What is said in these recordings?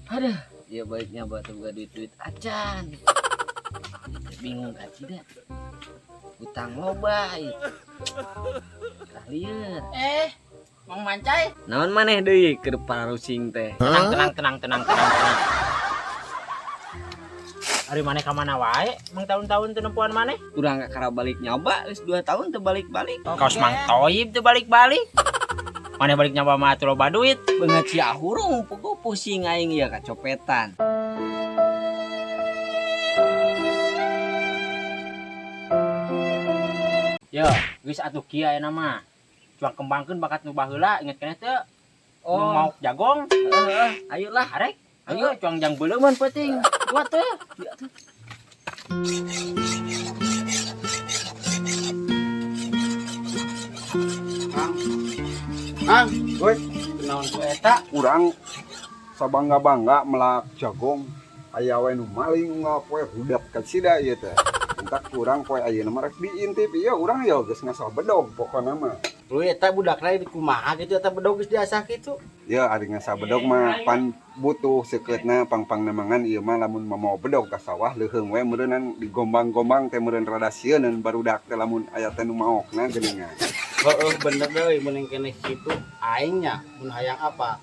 Aduh, ya baiknya buat buka duit acan. Bingung aja dah. Utang loba itu. Kalian. Mang Mancai. Naon maneh deui keur parusing teh? Tenang. Ari maneh ka mana wae? Mang tahun-tahun teu nempuan maneh? Urang kakara balik nyoba geus 2 tahun teu balik-balik. Kaos Mang Toib teu balik-balik. Maneh balik nyoba mah teu loba duit. Beungeut sia hurung pokok pusing aing ieu kacopetan. Yo, geus atuh kieu ayeuna mah. Cuang kembangkeun bakat nu baheula inget keneh teu? Nu mau jagong. Ayolah. Arek, ayo cuang jang beuleuman penting. Kuat teu? Ya tuh. Ang, woi, Naon ku eta? urang sabangga-bangga melak jagong. Aya we nu maling ngapoe budak ka sida ieu teh. Entak urang poe ayeuna mah rek diintip ieu urang ya geus ngasal bedog pokona mah. Lu eta budak lain di kumaha gitu eta bedog geus diasah kitu. Ya ari ngasal bedog mah pan butuh sekeutna pang-pang nemangan ieu mah lamun mau bedog ka sawah leuheung we meureunan digombang-gombang teh meureun rada sieuneun barudak teh lamun aya teh nu maokna geuningan. Heeh bener deui mending keneh kitu aing nya mun hayang apa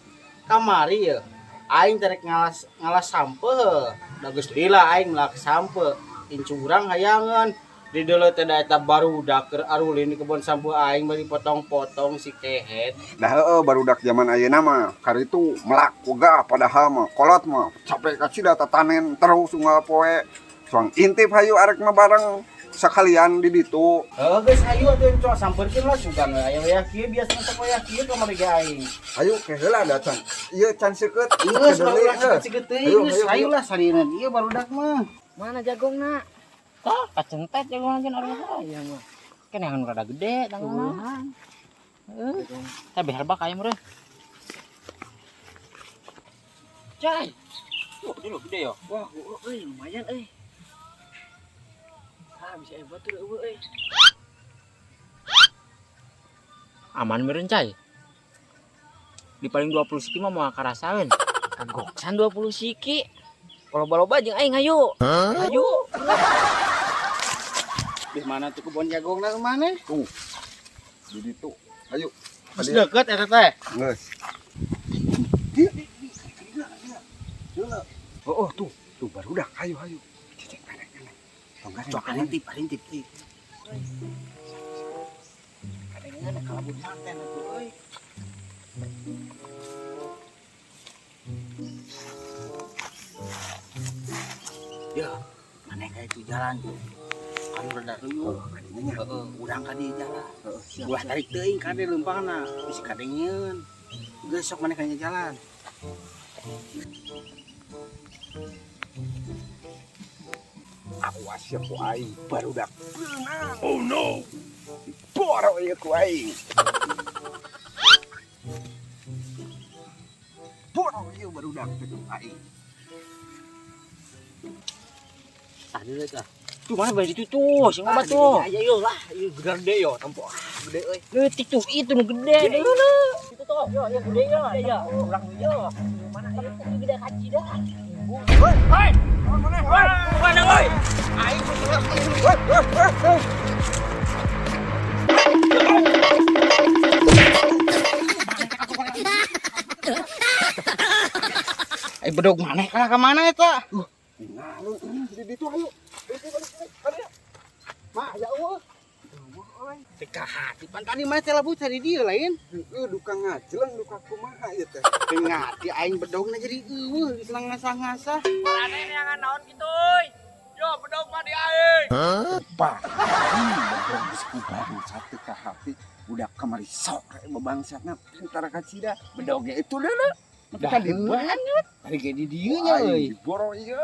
kamari ya aing terek ngalas sampeh da geus lila aing melak sampeh incu urang hayangan di deuleu teh da eta barudak keur arulin di kebon sampeh aing bari potong-potong si kehet. Dah heueuh barudak zaman ayeuna mah karitu melak wegah padahal mah kolot mah capek ka sida tatanen terus unggal poe soang intip hayu arek mah bareng sakalian di ditu. Geus hayu atuh coba sampeurkeun lah sugan we aya kieu biasa teh we kieu kamari ge aing. Hayu ke heula da can. Ieu can seukeut. Geus ulah sikeut teuing geus hayu lah salieun ieu barudak mah. Mana jagongna? Tah, kacentet jagongan jeung ari aya mah. Keneh anu rada gede tanganna. Teh behel bak aya meureun. Cai. Dulu gede yo. Wah, lumayan bisa hebat tuh eueuh Aman meureun cai. Di paling 20 siki mah moal karasaeun. kagoksan 20 siki. Loba-loba jeung aing ayo. Ayo. Di mana tuh kebon jagongna maneh? Tuh. Di ditu. Hayu. Geus deukeut eta teh. Geus. Oh, tuh barudak hayu. Cecek kanan. Cok arintip. Kadengan kalabut manten atuh euy. Ya, mana kayak itu jalan tuh. Kan rada ruyuk. Urang ka di jalan. Ulah tarik teuing kade leumpangna. Bisi kadengeun. Geus sok mana kanya jalan. Awas ya ku aing barudak. Oh no. Boro ieu ku aing. Boro ieu barudak teh aing. Tadi deui tah. Tuh mana bae ditu tuh, sing obat tuh. Ayo lah, ieu gede yo tempo. Gede euy. Leutik tuh itu nu gede deuleu. Itu tuh, yo gede yo. Urang yo. Mana ieu gede kaci dah. Mana euy? Bedog maneh kalah ka mana eta? Ngalun di ditu hayu. Balik. Mak, ya Allah. Teka hati pan tadi mah teh labu cari dia lain. Duka ngajeleng duka kumaha ieu teh. Teu ngati aing bedogna jadi geus ngasah-ngasah. Marane neangan naon kitu euy. Yo bedog mah di aing. Pak. Bedog geus kubang satu ka hati budak kamari sok rek babangsatna pintar ka cida. Bedog itu deuleu. Dah banget. Tadi ge di dieu nya euy. Boro ieu.